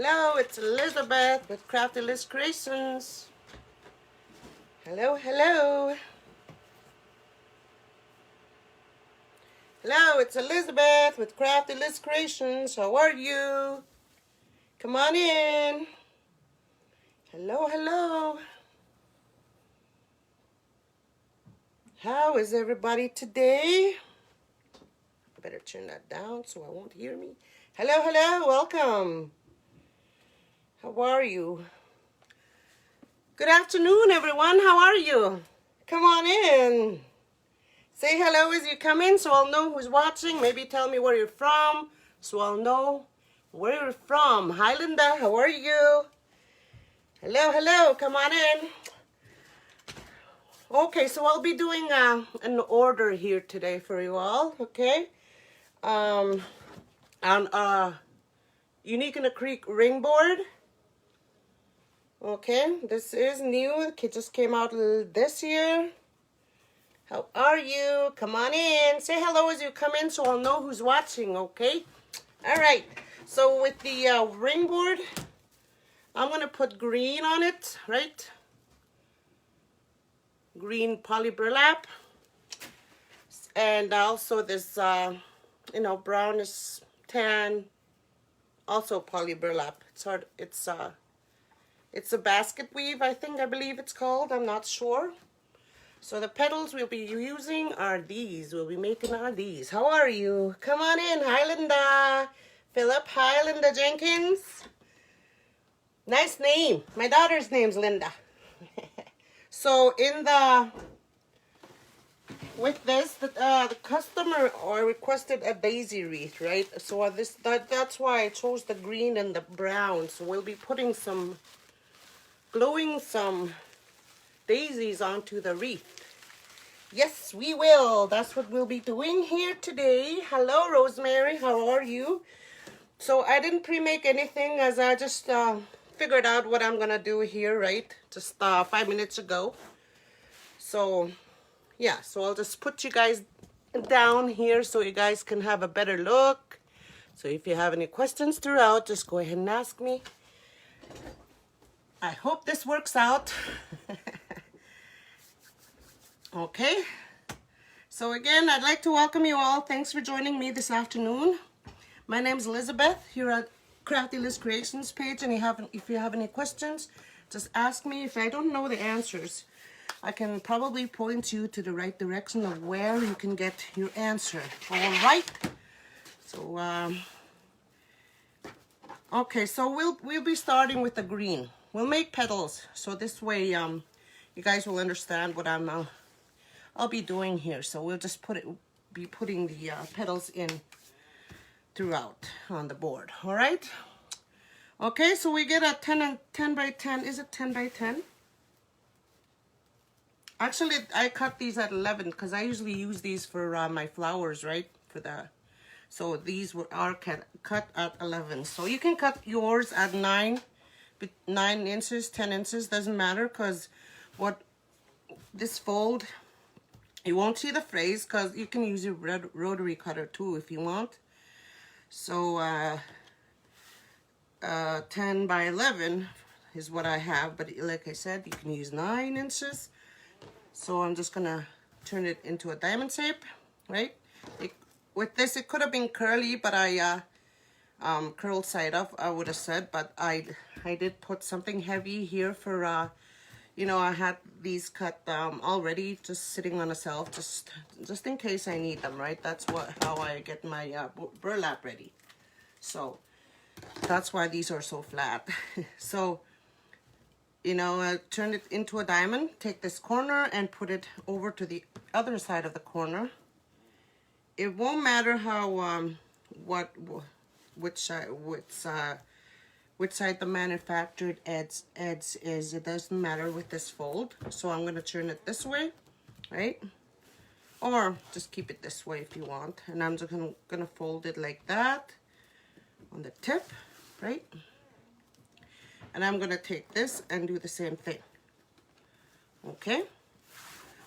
Hello, it's Elizabeth with Crafty CreeAtions. Hello, hello. Hello, it's Elizabeth with Crafty CreeAtions. How are you? Come on in. Hello, hello. How is everybody today? I better turn that down so I won't hear me. Hello, hello, welcome. How are you? Good afternoon, everyone. How are you? Come on in. Say hello as you come in so I'll know who's watching. Maybe tell me where you're from so I'll know where you're from. Hi, Linda. How are you? Hello, hello. Come on in. Okay, so I'll be doing an order here today for you all, okay? On Unique in the Creek ring board. Okay, this is new. It just came out this year. How are you? Come on in. Say hello as you come in so I'll know who's watching, okay? All right. So with the ring board, I'm going to put green on it, right? Green poly burlap. And also this, brownish tan, also poly burlap. It's a basket weave, I believe it's called. I'm not sure. So the petals we'll be using are these. We'll be making are these. How are you? Come on in. Hi, Linda. Philip. Hi, Linda Jenkins. Nice name. My daughter's name's Linda. So with this, the customer requested a daisy wreath, right? So that's why I chose the green and the brown. So we'll be putting gluing some daisies onto the wreath. Yes, we will. That's what we'll be doing here today. Hello, Rosemary. How are you? So I didn't pre-make anything as I just figured out what I'm going to do here, right? Just 5 minutes ago. So, yeah. So I'll just put you guys down here so you guys can have a better look. So if you have any questions throughout, just go ahead and ask me. I hope this works out. Okay, so again, I'd like to welcome you all. Thanks for joining me this afternoon. My name's Elizabeth here at Crafty CreeAtions page, and if you have any questions, just ask me. If I don't know the answers, I can probably point you to the right direction of where you can get your answer. All right. So okay, so we'll be starting with the green. We'll make petals, so this way you guys will understand what I'll be doing here. So we'll just be putting the petals in throughout on the board. All right. Okay, so we get a 10 by 10. Is it 10 by 10? Actually, I cut these at 11 because I usually use these for my flowers, right? So these are cut at 11. So you can cut yours at 9 inches, 10 inches, doesn't matter, because this fold, you won't see the phrase because you can use your rotary cutter too if you want. So 10 by 11 is what I have, but like I said, you can use 9 inches. So I'm just gonna turn it into a diamond shape, right? With this, it could have been curly, but I curled side up, I would have said, but I did put something heavy here for I had these cut already, just sitting on a shelf, just in case I need them, right? That's how I get my burlap ready. So that's why these are so flat. So I turn it into a diamond, take this corner and put it over to the other side of the corner. It won't matter how which side the manufactured edge is. It doesn't matter with this fold. So I'm going to turn it this way, right? Or just keep it this way if you want. And I'm just going to fold it like that on the tip, right? And I'm going to take this and do the same thing. Okay?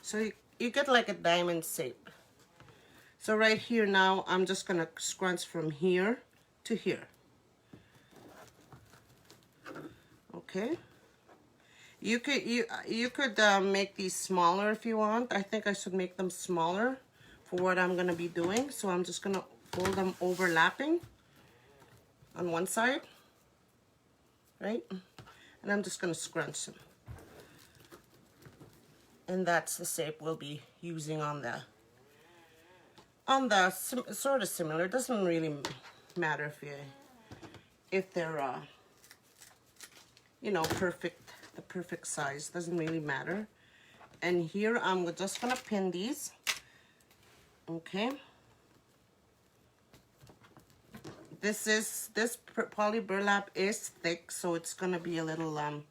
So you get like a diamond shape. So right here now, I'm just going to scrunch from here to here. Okay. You could make these smaller if you want. I think I should make them smaller for what I'm gonna be doing. So I'm just gonna fold them overlapping on one side, right? And I'm just gonna scrunch them. And that's the shape we'll be using on the sort of similar. It doesn't really matter if they're you know, the perfect size. Doesn't really matter. And here I'm just gonna pin these. Okay. This poly burlap is thick, so it's gonna be a little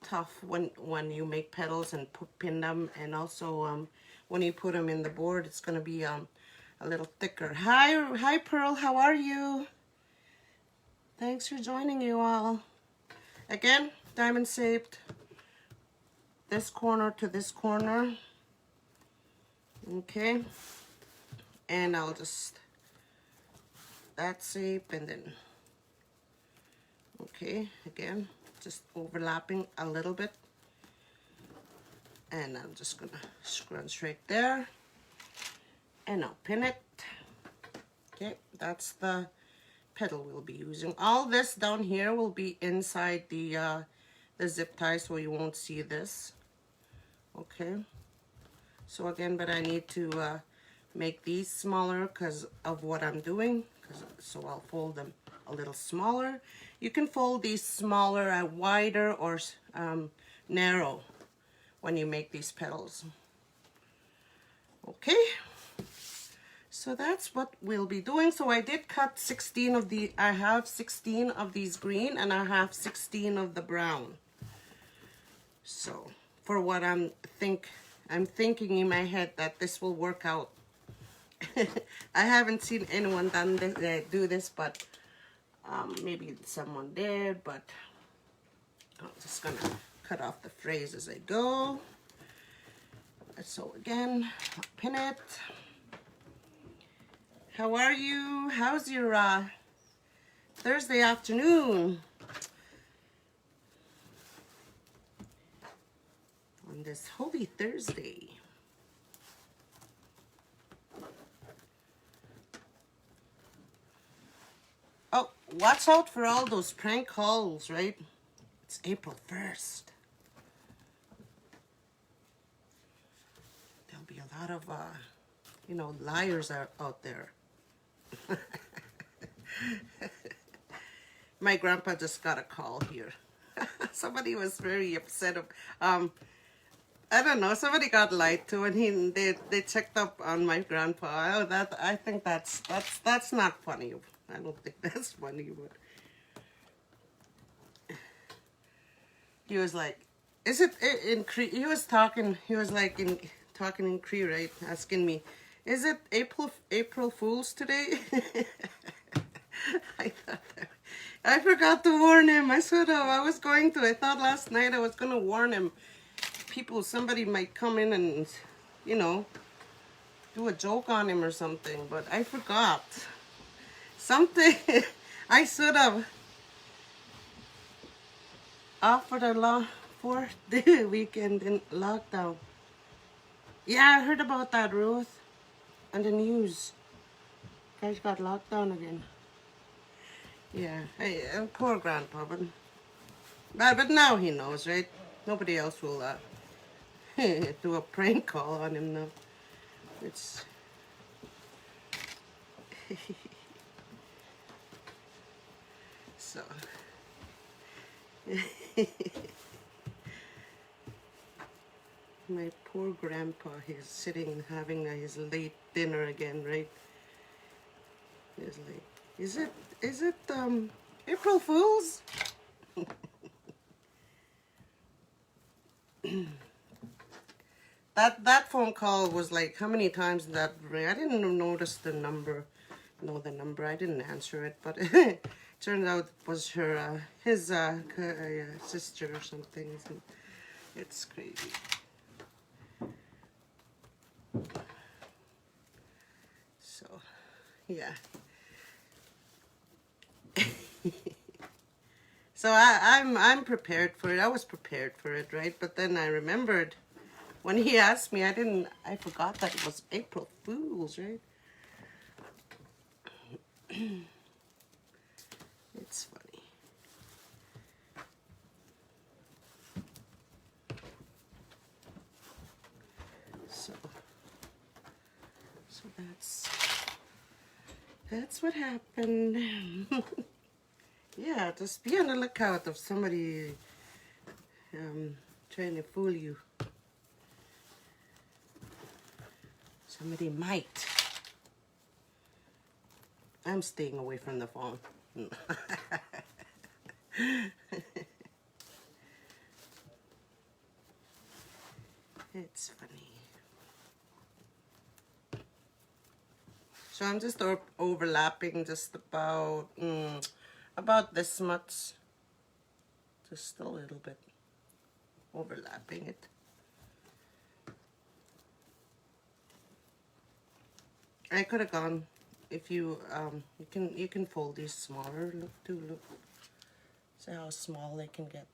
tough when you make petals and pin them, and also when you put them in the board, it's gonna be a little thicker. Hi Pearl, how are you? Thanks for joining, you all. Again, diamond shaped, this corner to this corner. Okay, and I'll just that shape, and then okay, again just overlapping a little bit, and I'm just gonna scrunch right there, and I'll pin it. Okay, that's the petal we'll be using. All this down here will be inside the zip tie, so you won't see this. Okay, so again, but I need to make these smaller because of what I'm doing, so I'll fold them a little smaller. You can fold these smaller, wider, or narrow when you make these petals. Okay, so that's what we'll be doing. So I did cut 16 of the, I have 16 of these green, and I have 16 of the brown. So for what I'm thinking in my head that this will work out. I haven't seen anyone do this, but maybe someone did, but I'm just gonna cut off the phrase as I go. So again, I'll pin it. How are you? How's your Thursday afternoon? On this Holy Thursday. Oh, watch out for all those prank calls, right? It's April 1st. There'll be a lot of, you know, liars out there. My grandpa just got a call here. Somebody was very upset. I don't know. Somebody got lied to, and they checked up on my grandpa. Oh, I think that's not funny. I don't think that's funny, but he was like, "Is it in Cree?" He was talking. He was like talking in Cree, right? Asking me, "Is it April Fool's today?" I forgot to warn him. I should have. I was going to. I thought last night I was gonna warn him. Somebody might come in and, you know, do a joke on him or something, but I forgot. Something I should have offered a law for the weekend in lockdown. Yeah, I heard about that, Ruth, on the news. Guys got locked down again. Yeah, hey, poor grandpa, but now he knows, right? Nobody else will do a prank call on him now. It's so my poor grandpa, he's sitting having his late dinner again, right? He's like, is it April Fool's? That phone call was like, how many times did that ring? I didn't notice the number, I didn't answer it, but it turned out it was his sister or something. It's crazy. So, yeah. So I'm prepared for it. I was prepared for it, right? But then I remembered when he asked me, I forgot that it was April Fool's, right? It's funny. So that's what happened. Yeah, just be on the lookout of somebody trying to fool you. Somebody might. I'm staying away from the phone. It's funny. So I'm just overlapping just about this much. Just a little bit overlapping it. I could have gone if you you can fold these smaller. Look. See how small they can get.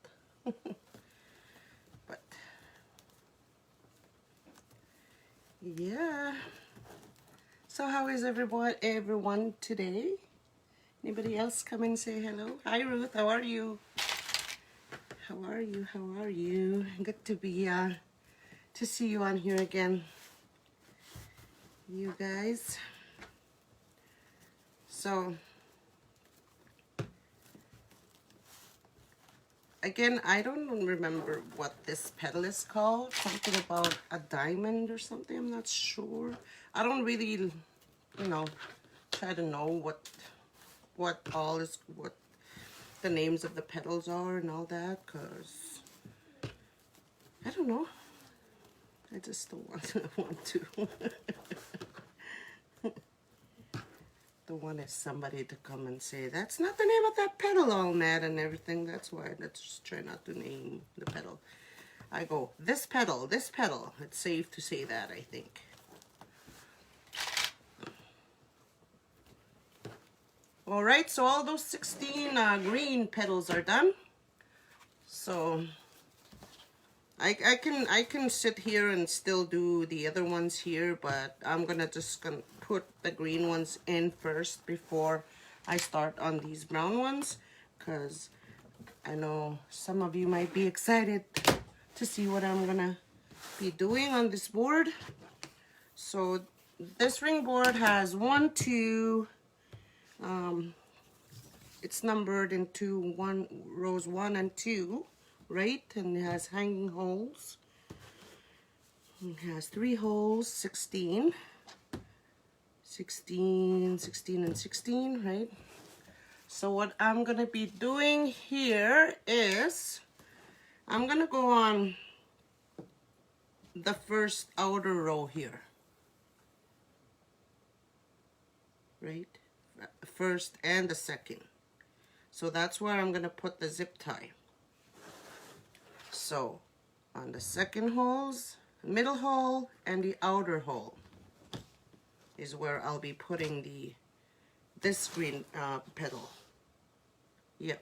But yeah. So how is everyone today? Anybody else come and say hello? Hi Ruth, how are you? How are you? How are you? Good to be to see you on here again. You guys. So again, I don't remember what this petal is called. Something about a diamond or something. I'm not sure. I don't really, try to know what the names of the petals are and all that, because I don't know. I just don't want to. Don't want somebody to come and say, that's not the name of that petal, all mad and everything. That's why let's just try not to name the petal. I go, this petal, this petal. It's safe to say that, I think. All right, so all those 16 green petals are done. So I can sit here and still do the other ones here, but I'm gonna put the green ones in first before I start on these brown ones, because I know some of you might be excited to see what I'm gonna be doing on this board. So this ring board has 1, 2, it's numbered into rows 1 and 2, right? And it has hanging holes. It has 3 holes, 16, 16, 16, and 16, right? So what I'm gonna be doing here is I'm gonna go on the first outer row here, right? First and the second. So that's where I'm gonna put the zip tie. So on the second holes, middle hole and the outer hole is where I'll be putting this green petal. Yep.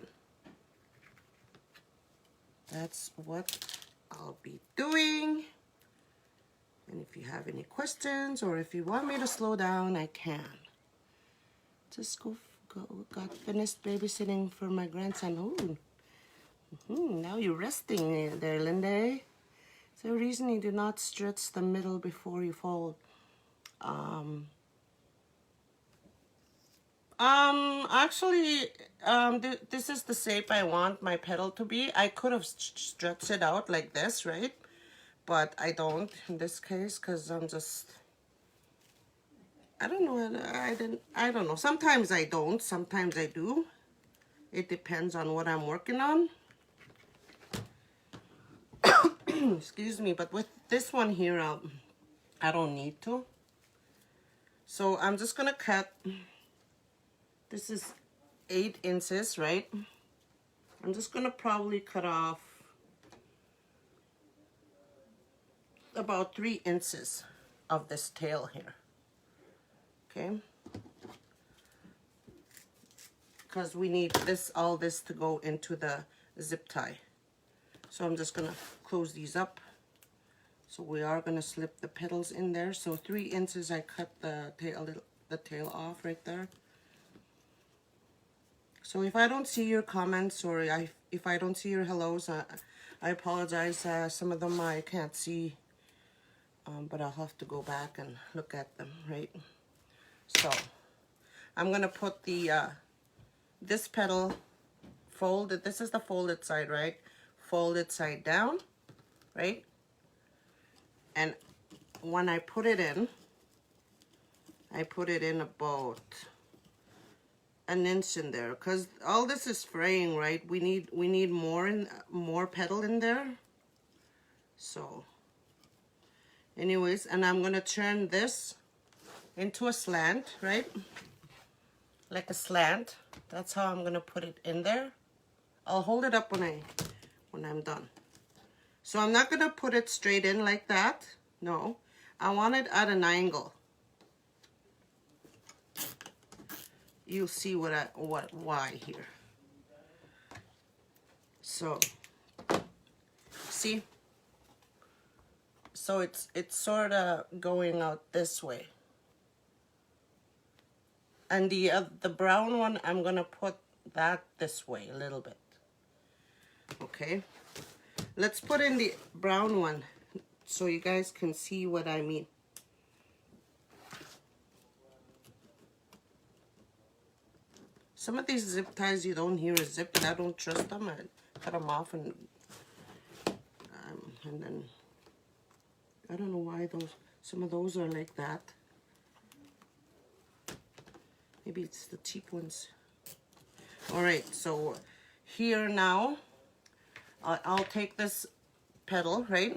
That's what I'll be doing. And if you have any questions or if you want me to slow down, I can. Just got finished babysitting for my grandson. Now you're resting there, Linda. Is there a reason you do not stretch the middle before you fold? Actually, this is the shape I want my petal to be. I could have stretched it out like this, right? But I don't in this case, because I'm just, I don't know, I don't know. Sometimes I don't, sometimes I do. It depends on what I'm working on. Excuse me, but with this one here, I don't need to. So I'm just gonna cut. This is 8 inches, right? I'm just gonna probably cut off about 3 inches of this tail here. Okay? because we need this, all this to go into the zip tie. So I'm just gonna close these up. So we are gonna slip the petals in there. So 3 inches, I cut the tail off right there. So if I don't see your comments, or if I don't see your hellos, I apologize. Some of them I can't see, but I'll have to go back and look at them, right? So I'm gonna put the this petal folded. This is the folded side, right? Folded side down, right? And when I put it in, I put it in about an inch in there, because all this is fraying, right? We need more petal in there. So anyways, and I'm gonna turn this into a slant, right? Like a slant. That's how I'm gonna put it in there. I'll hold it up when I'm done. So I'm not gonna put it straight in like that. No, I want it at an angle. You'll see why here. So see, so it's sort of going out this way, and the brown one, I'm gonna put that this way a little bit. Okay, let's put in the brown one so you guys can see what I mean. Some of these zip ties you don't hear a zip, and I don't trust them. I cut them off, and then I don't know why some of those are like that. Maybe it's the cheap ones. All right, so here now, I'll take this petal, right?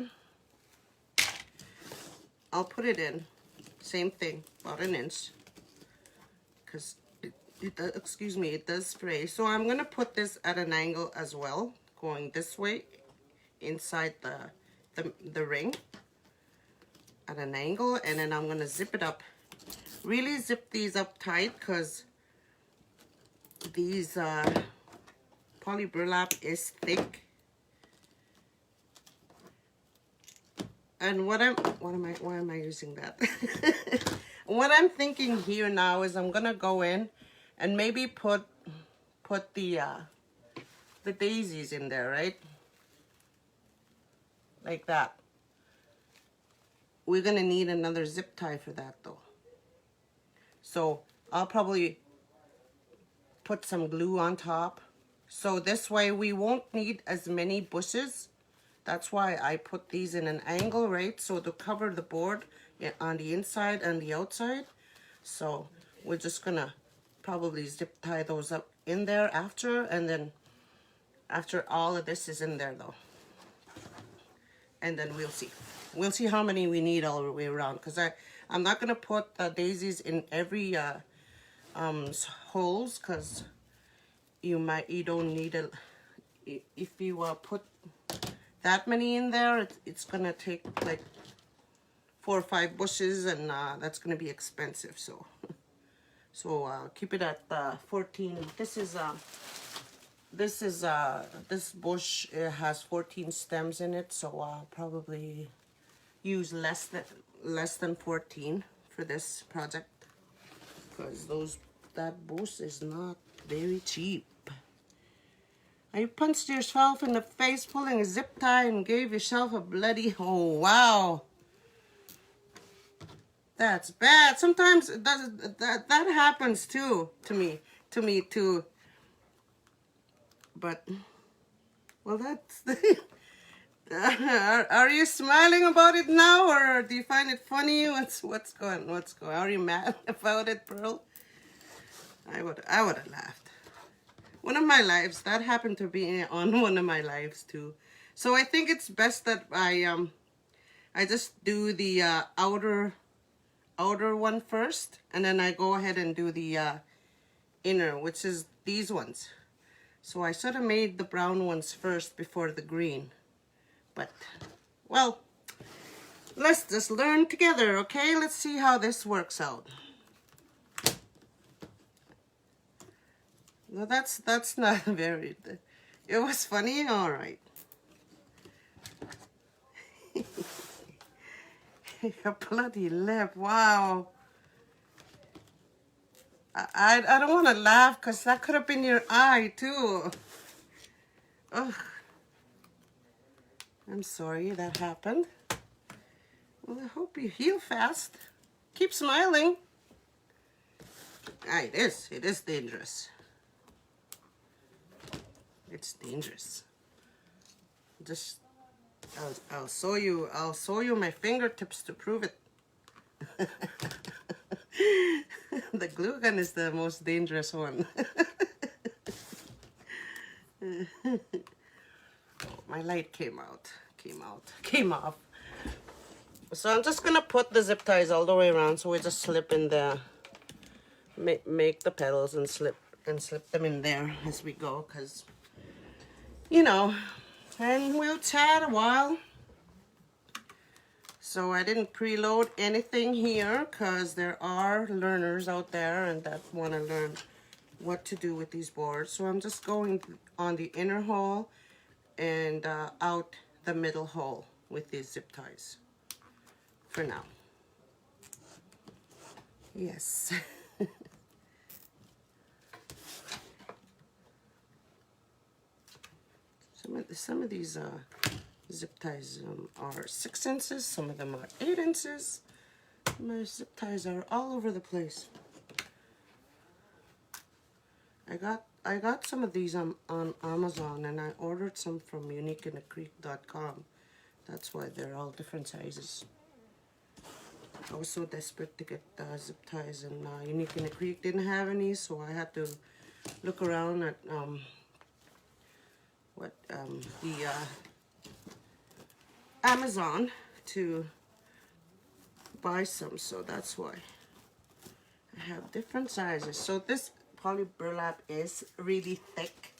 I'll put it in, same thing, about an inch, because excuse me, it does spray. So I'm gonna put this at an angle as well, going this way inside the ring at an angle, and then I'm gonna zip it up. Really zip these up tight, because these poly burlap is thick. And why am I using that? What I'm thinking here now is I'm gonna go in and maybe put the daisies in there, right? Like that. We're gonna need another zip tie for that though. So I'll probably put some glue on top. So this way we won't need as many bushes. That's why I put these in an angle, right? So to cover the board on the inside and the outside. So we're just gonna probably zip tie those up in there after, and then after all of this is in there though. And then we'll see. We'll see how many we need all the way around, because I'm not gonna put the daisies in every holes, because you don't need it. If you put that many in there, it's gonna take like 4 or 5 bushes, and that's gonna be expensive. So keep it at 14. This bush has 14 stems in it, so I'll probably use less than 14 for this project, because that bush is not very cheap. You punched yourself in the face pulling a zip tie and gave yourself a bloody... Oh, wow. That's bad. Sometimes that happens too to me too. But, well, that's... Are you smiling about it now, or do you find it funny? What's going? Are you mad about it, Pearl? I would have laughed. One of my lives, that happened to be on one of my lives too. So I think it's best that I just do the outer one first, and then I go ahead and do the inner, which is these ones. So I should have made the brown ones first before the green. But, well, let's just learn together, okay? Let's see how this works out. No, that's not very. It was funny, all right. A bloody lip, wow. I don't want to laugh because that could have been your eye too. Ugh. I'm sorry that happened. Well, I hope you heal fast. Keep smiling. Ah, it is dangerous. It's dangerous. Just, I'll show you my fingertips to prove it. The glue gun is the most dangerous one. My light came off. So I'm just gonna put the zip ties all the way around, so we just slip in there, make the petals and slip them in there as we go, cause you know, and we'll chat a while. So I didn't preload anything here, cause there are learners out there and that want to learn what to do with these boards. So I'm just going on the inner hole and out the middle hole with these zip ties for now. Yes. Some of these zip ties are 6 inches, some of them are 8 inches. My zip ties are all over the place. I got some of these on Amazon, and I ordered some from uniqueandacreek.com. That's why they're all different sizes. I was so desperate to get zip ties, and Unique and the Creek didn't have any, so I had to look around at the Amazon to buy some. So that's why I have different sizes. So this poly burlap is really thick,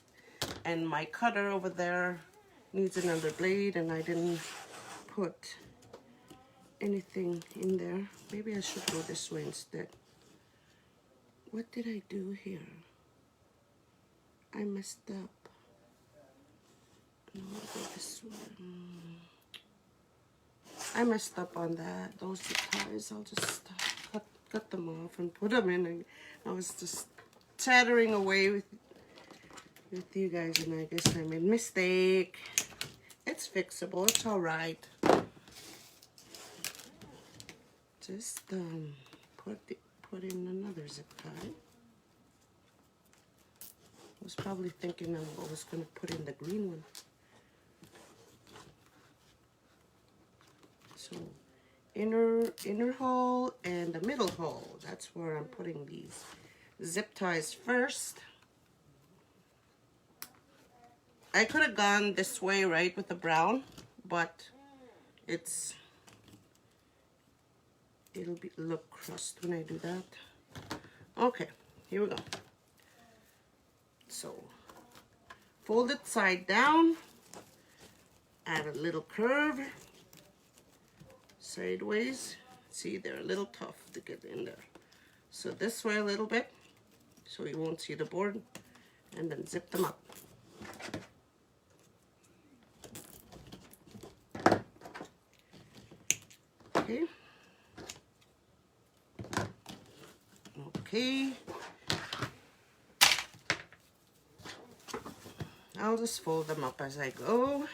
and my cutter over there needs another blade, and I didn't put anything in there. Maybe I should go this way instead. What did I do here? I messed up. No, I'll go this way. I messed up on that. Those ties, I'll just cut them off and put them in. And I was just chattering away with you guys, and I guess I made a mistake. It's fixable. It's all right. Just put in another zip tie. I was probably thinking I was going to put in the green one. So inner hole and the middle hole. That's where I'm putting these zip ties first. I could have gone this way, right, with the brown, but it'll look crust when I do that. Okay, here we go. So fold it side down, add a little curve sideways. See, they're a little tough to get in there. So this way a little bit, so you won't see the board, and then zip them up. Okay. Okay. I'll just fold them up as I go.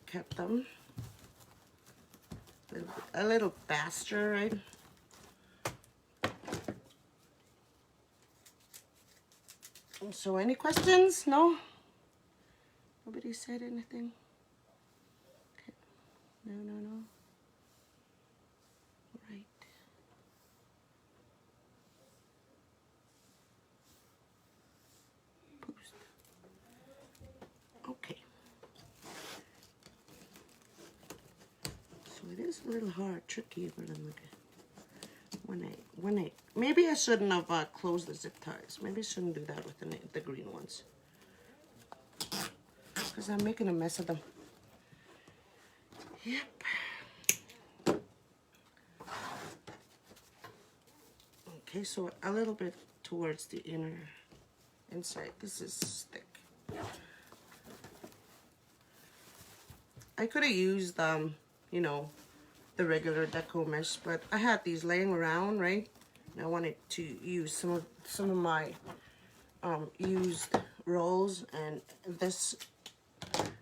Kept them a little faster, right? So any questions? No? Nobody said anything? Okay. No. Right. Post. Okay. So it is a little hard, tricky, but I'm like, when I maybe I shouldn't have closed the zip ties. Maybe I shouldn't do that with the green ones, because I'm making a mess of them. Yep. Okay, so a little bit towards the inner inside. This is thick. I could have used, you know, the regular deco mesh, but I had these laying around, right? And I wanted to use some of my used rolls and this,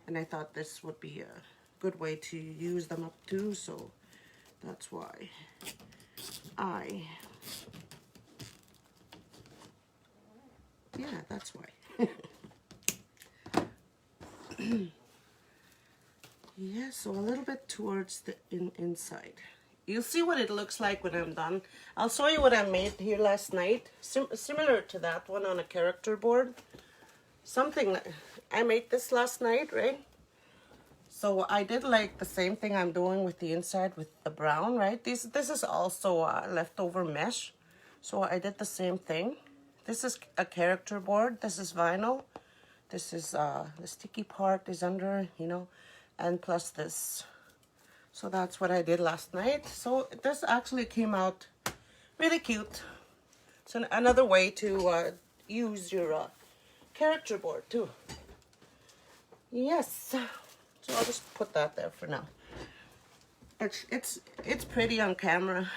and I thought this would be a good way to use them up too, so that's why that's why. Yeah, so a little bit towards the inside. You'll see what it looks like when I'm done. I'll show you what I made here last night. Similar to that one on a character board. Something that I made this last night, right? So I did like the same thing I'm doing with the inside with the brown, right? This is also leftover mesh. So I did the same thing. This is a character board. This is vinyl. This is the sticky part is under, you know, and plus this. So that's what I did last night. So this actually came out really cute. So another way to use your character board too. Yes. So I'll just put that there for now. It's pretty on camera.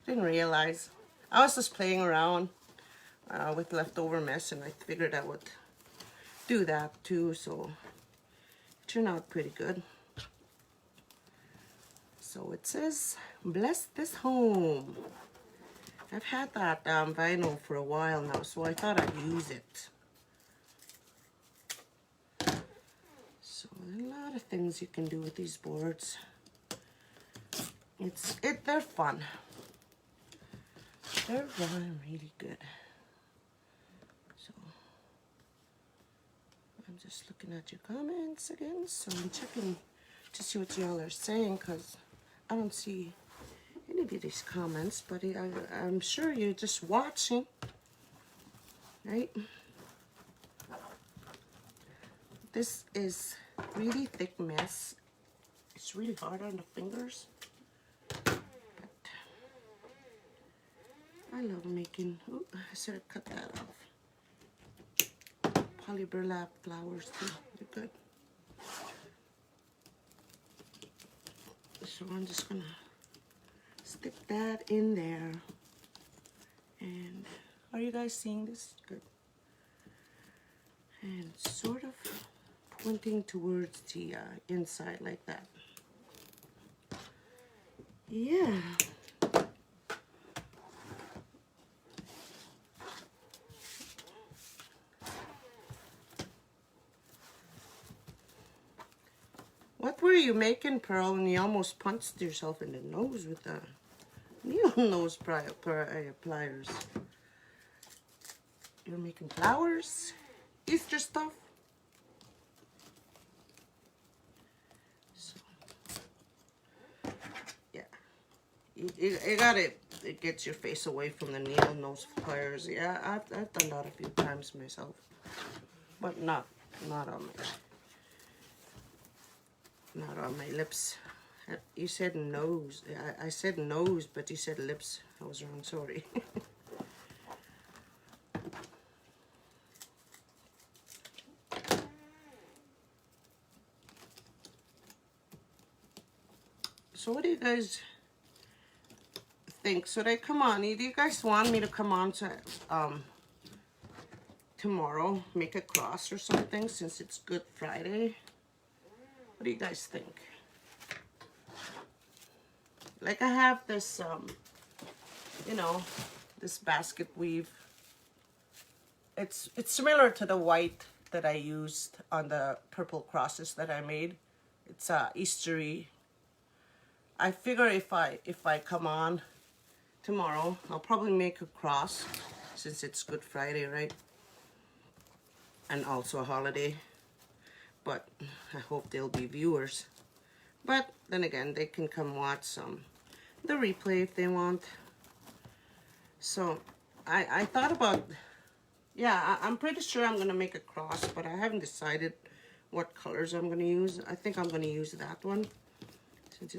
Didn't realize. I was just playing around with leftover mesh, and I figured I would do that too. So it turned out pretty good. So it says, "Bless this home." I've had that vinyl for a while now, so I thought I'd use it. So a lot of things you can do with these boards. They're fun. They're really good. So I'm just looking at your comments again. So I'm checking to see what y'all are saying, because I don't see any of these comments, but I'm sure you're just watching, right? This is really thick mess. It's really hard on the fingers, but I love making, oh, I should have cut that off. Poly burlap flowers too, they're good. So I'm just gonna stick that in there. And are you guys seeing this? Good. And sort of pointing towards the inside like that. Yeah. What were you making, Pearl, and you almost punched yourself in the nose with the needle nose pliers? You're making flowers? Easter stuff? So, yeah. You got it. It gets your face away from the needle nose pliers. Yeah, I've done that a few times myself. But not on my lips. You said nose. I said nose, but you said lips. I was wrong, sorry. So what do you guys think? Should I come on? Do you guys want me to come on to tomorrow, make a cross or something, since it's Good Friday? What do you guys think? Like, I have this, you know, this basket weave. It's similar to the white that I used on the purple crosses that I made. It's Eastery. I figure if I come on tomorrow, I'll probably make a cross, since it's Good Friday, right? And also a holiday. But I hope there'll be viewers. But then again, they can come watch the replay if they want. So I thought about, yeah, I'm pretty sure I'm gonna make a cross, but I haven't decided what colors I'm gonna use. I think I'm gonna use that one, since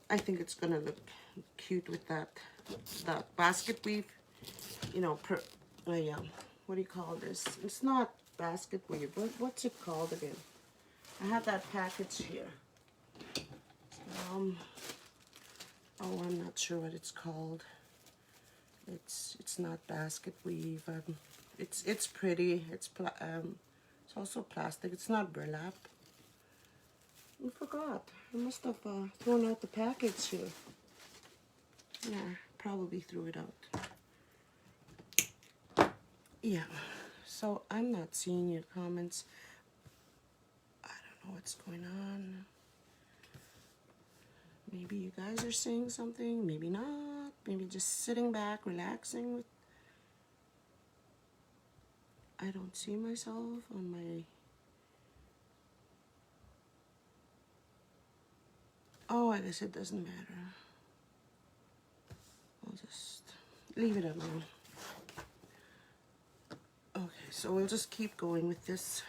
I think it's gonna look cute with that basket weave, you know, Oh yeah, what do you call this? It's not basket weave, but what's it called again? I have that package here. Oh, I'm not sure what it's called. It's not basket weave. It's pretty. It's also plastic. It's not burlap. I forgot. I must have thrown out the package here. Yeah, probably threw it out. Yeah. So I'm not seeing your comments. I don't know what's going on. Maybe you guys are saying something, maybe not. Maybe just sitting back, relaxing with... I don't see myself on my... Oh, I guess it doesn't matter. I'll just leave it alone. Okay, so we'll just keep going with this.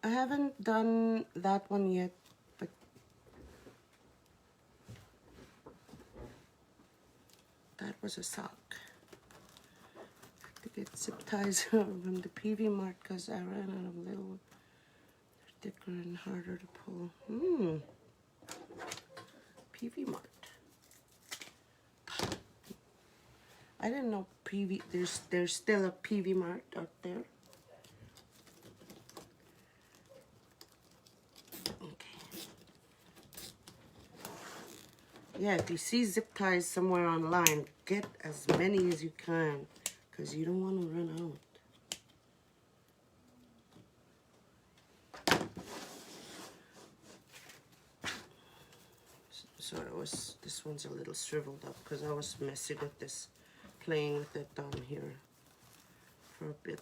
I haven't done that one yet, but that was a sock. To get zip ties from the PV Mart because I ran out of little thicker and harder to pull. PV Mart. I didn't know there's still a PV Mart out there. Yeah, if you see zip ties somewhere online, get as many as you can, because you don't want to run out. So this one's a little shriveled up, because I was messing with this, playing with it down here for a bit.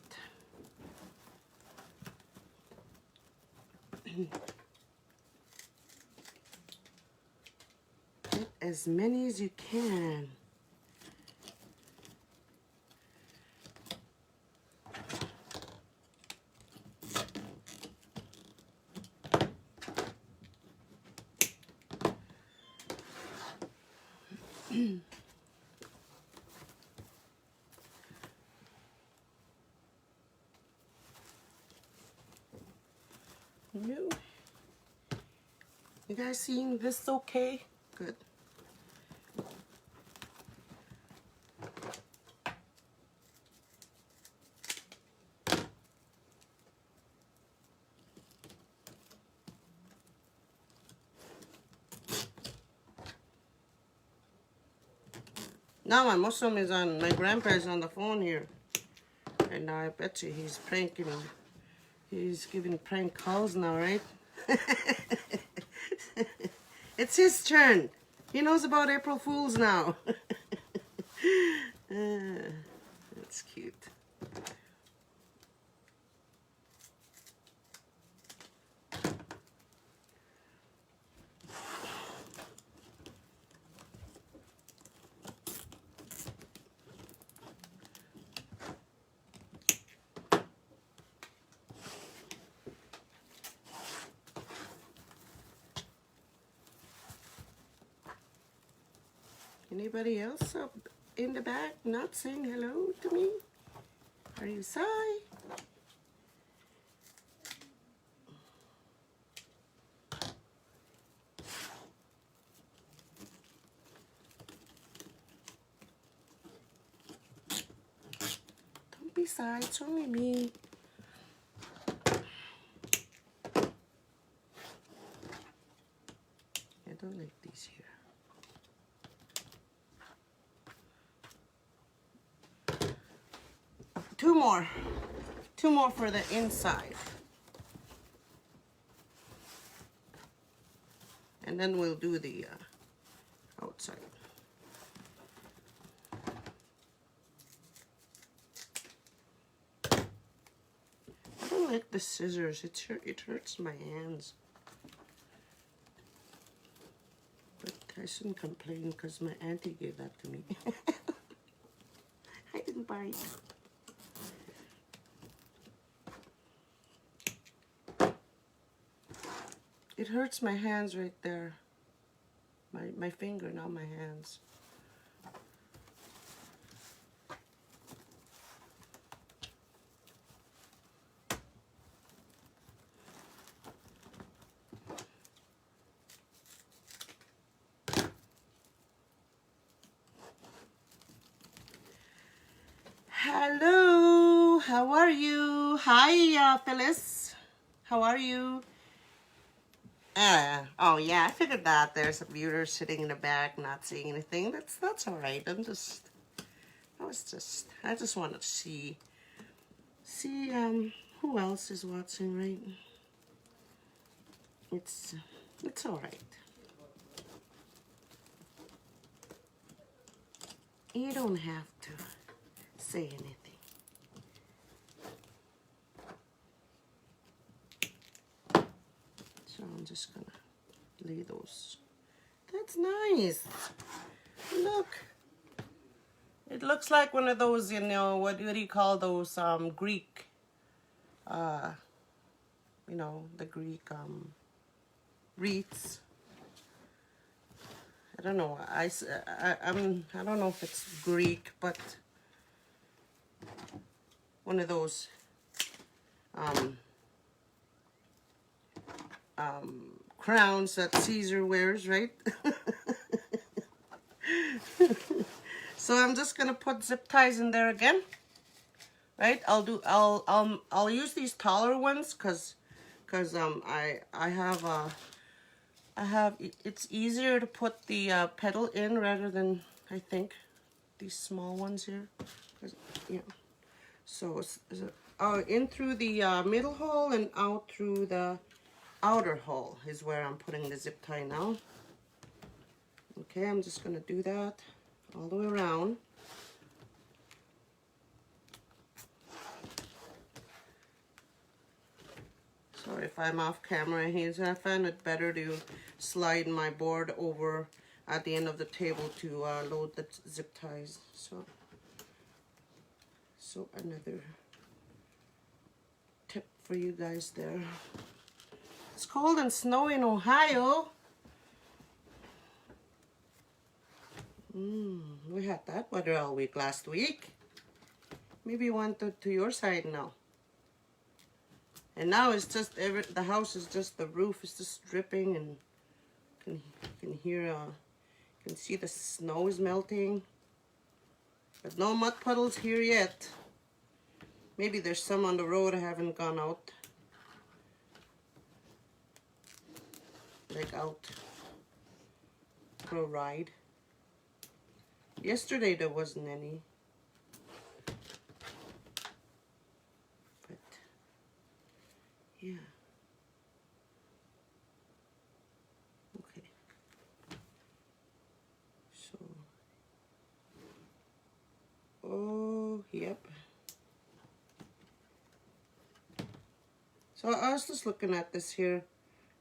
Get as many as you can. You guys seeing this okay? Good. Now my Muslim is on, my grandpa is on the phone here. And now I bet you he's pranking him. He's giving prank calls now, right? It's his turn. He knows about April Fools now. That's cute. Anybody else up in the back not saying hello to me? Are you shy? Don't be shy, it's only me. I don't like these here. Two more for the inside. And then we'll do the outside. I don't like the scissors, it hurts my hands. But I shouldn't complain because my auntie gave that to me. I didn't buy it. It hurts my hands right there. My finger, not my hands. Hello, how are you? Hi, Phyllis. How are you? Oh yeah, I figured that. There's a viewer sitting in the back, not saying anything. That's all right. I just wanted to see who else is watching, right? It's all right. You don't have to say anything. So I'm just gonna lay those. That's nice. Look. It looks like one of those, you know, what do you call those Greek, you know, the Greek wreaths. I don't know. I don't know if it's Greek, but one of those crowns that Caesar wears, right? So I'm just gonna put zip ties in there again, right? I'll use these taller ones because I have it's easier to put the pedal in rather than I think these small ones here. Yeah. So in through the middle hole and out through the outer hole is where I'm putting the zip tie now. Okay, I'm just gonna do that all the way around. Sorry if I'm off camera here. I find it better to slide my board over at the end of the table to load the zip ties. So another tip for you guys there. It's cold and snowy in Ohio. We had that weather all week last week. Maybe you went to your side now. And now it's just the house is just, the roof is just dripping, and can hear can see the snow is melting. But no mud puddles here yet. Maybe there's some on the road I haven't gone out. Like out for a ride. Yesterday there wasn't any. But yeah. Okay. So oh yep. So I was just looking at this here.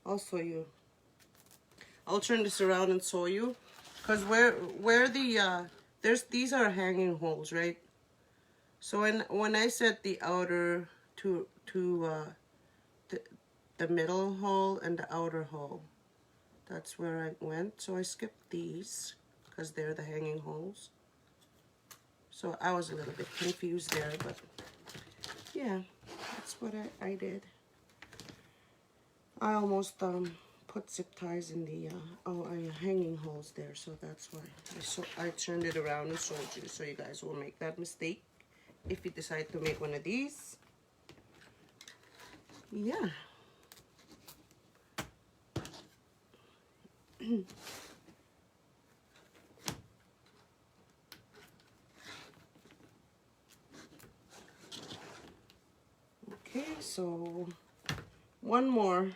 I'll show you. I'll turn this around and show you. Because where the these are hanging holes, right? So when I said the outer to the middle hole and the outer hole, that's where I went. So I skipped these because they're the hanging holes. So I was a little bit confused there, but yeah, that's what I did. I almost put zip ties in the hanging holes there, so that's why I turned it around and showed you, so you guys won't make that mistake if you decide to make one of these. Yeah. Okay, so one more.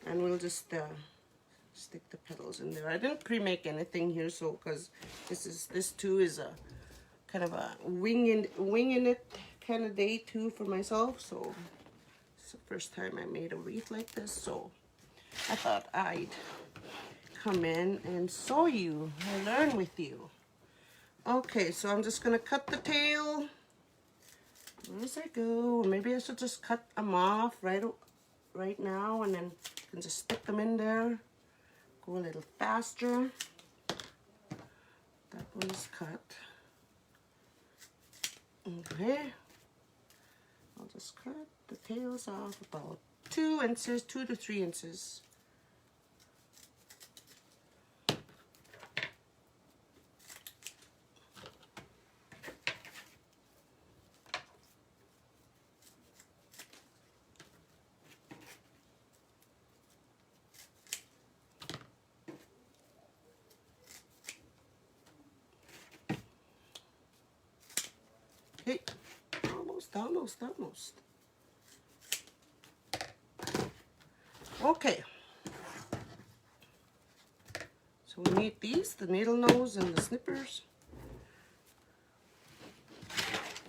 And we'll just stick the petals in there. I didn't pre-make anything here, so because this too is a kind of a winging it kind of day too for myself. So it's the first time I made a wreath like this, so I thought I'd come in and show you and learn with you. Okay, so I'm just gonna cut the tail. Where does I go? Maybe I should just cut them off right right now, and then you can just stick them in there. Go a little faster. That one is cut. Okay. I'll just cut the tails off about 2 inches, 2 to 3 inches. Okay, almost. Okay. So we need these, the needle nose and the snippers.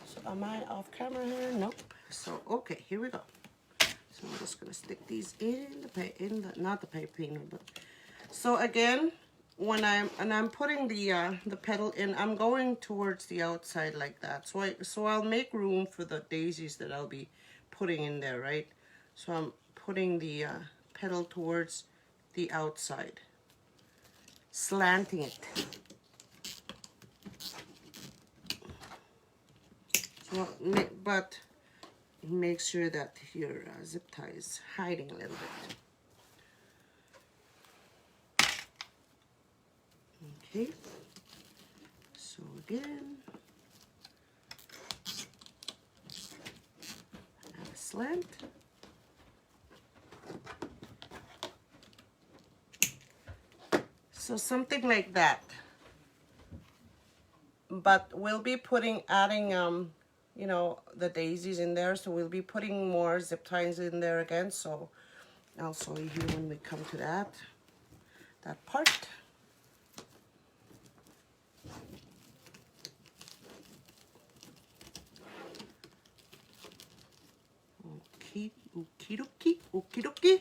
So am I off camera here? Nope. So okay, here we go. So I'm just gonna stick these in not the paper painter, but so again, when I'm putting the petal in, I'm going towards the outside like that. So I'll make room for the daisies that I'll be putting in there, right? So I'm putting the petal towards the outside, slanting it. So, but make sure that your zip tie is hiding a little bit. Okay, so again, have a slant. So something like that. But we'll be adding, you know, the daisies in there. So we'll be putting more zip ties in there again. So I'll show you when we come to that part. Okie dokie.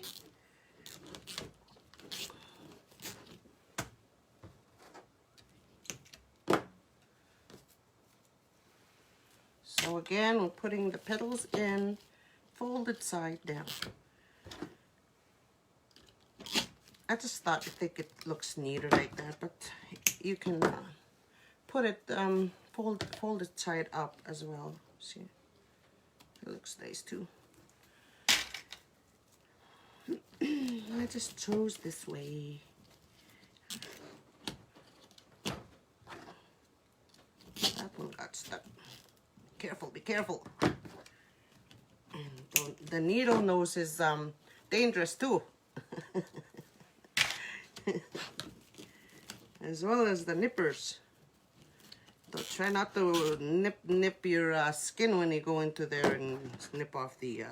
So again, we're putting the petals in, folded side down. I think it looks neater like that, but you can put it, fold it side up as well. See, it looks nice too. I just chose this way. That one got stuck. Careful, be careful. And the needle nose is dangerous too. As well as the nippers. So try not to nip your skin when you go into there and snip off the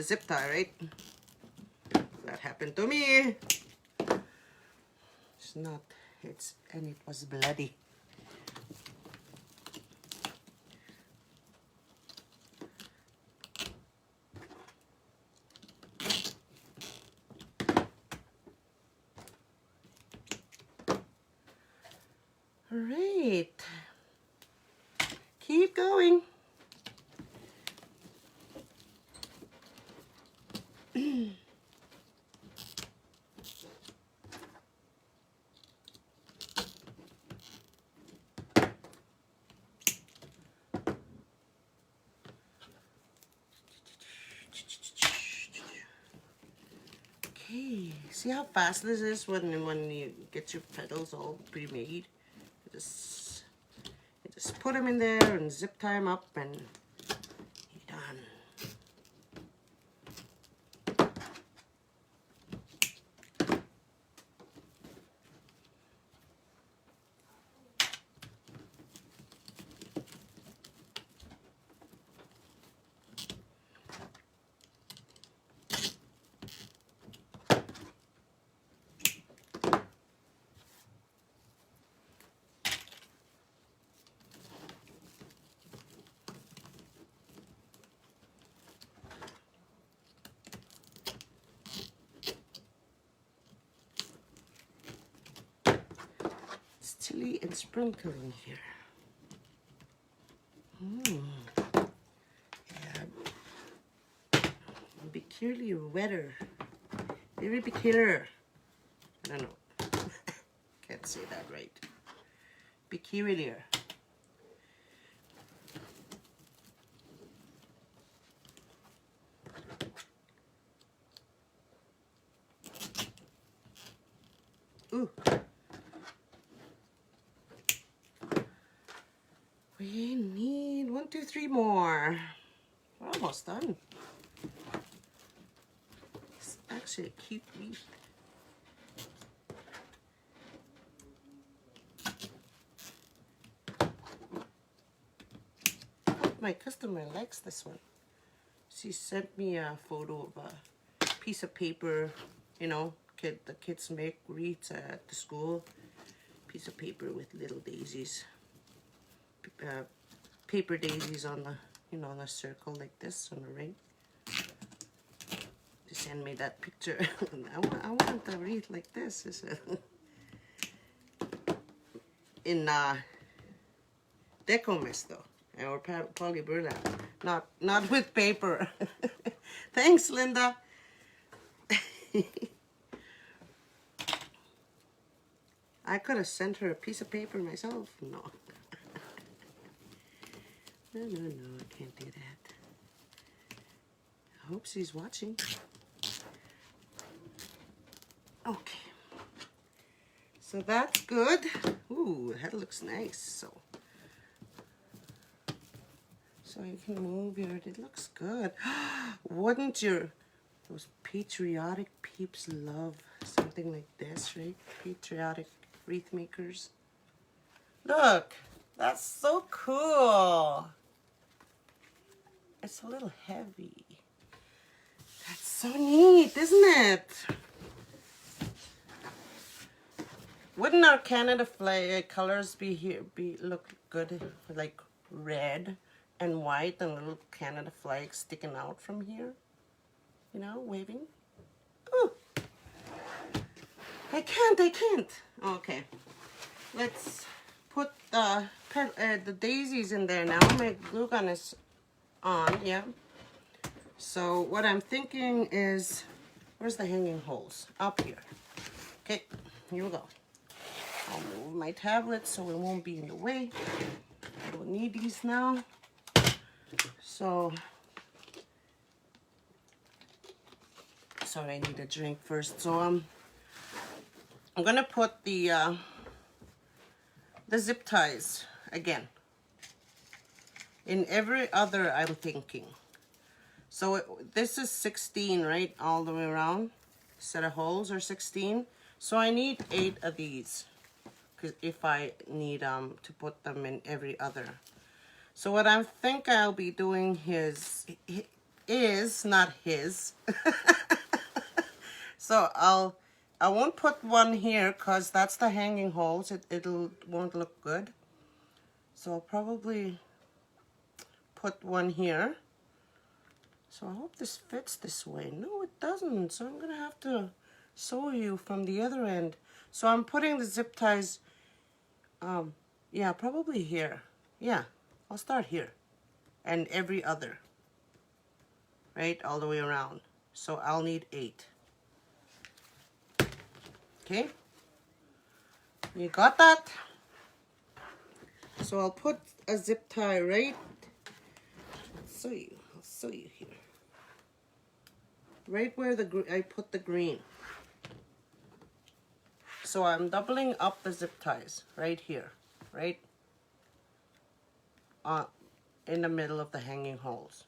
zip tie, right? That happened to me. And it was bloody. All right. Keep going. Okay, see how fast this is when you get your petals all pre-made. You just put them in there and zip tie them up and you're done. Chili and sprinkling here. Yeah. peculiar weather. Very peculiar. I don't know. Can't say that right. Peculiar. Ooh. We need 1, 2, 3 more. We're almost done. It's actually a cute wreath. My customer likes this one. She sent me a photo of a piece of paper, you know, the kids make wreaths at the school. Piece of paper with little daisies. Paper daisies on the, you know, on a circle like this on the ring. They send me that picture. I want a wreath like this. In Deco Mist though. Or poly burlap, not with paper. Thanks, Linda. I could have sent her a piece of paper myself. No. No, I can't do that. I hope she's watching. Okay. So that's good. Ooh, that looks nice. So you can move your, it looks good. Wouldn't those patriotic peeps love something like this, right? Patriotic wreath makers. Look, that's so cool. It's a little heavy. That's so neat, isn't it? Wouldn't our Canada flag colors look good, like red and white and a little Canada flag sticking out from here? You know, waving. Ooh. I can't. Okay. Let's put the daisies in there now. My glue gun is on, yeah. So what I'm thinking is, where's the hanging holes? Up here. Okay, here we go. I'll move my tablet so it won't be in the way. I don't need these now. So, sorry, I need a drink first. So I'm gonna put the zip ties again in every other. I'm thinking. So this is 16, right, all the way around. Set of holes are 16. So I need 8 of these, because if I need to put them in every other. So what I think I'll be doing is not his. So I won't put one here because that's the hanging holes. It won't look good. So I'll probably put one here. So I hope this fits this way. No, it doesn't. So I'm gonna have to sew you from the other end. So I'm putting the zip ties, yeah, probably here. Yeah. I'll start here and every other, right, all the way around. So I'll need 8. Okay, you got that? So I'll put a zip tie right, I'll show you here. Right where I put the green. So I'm doubling up the zip ties right here, right? In the middle of the hanging holes,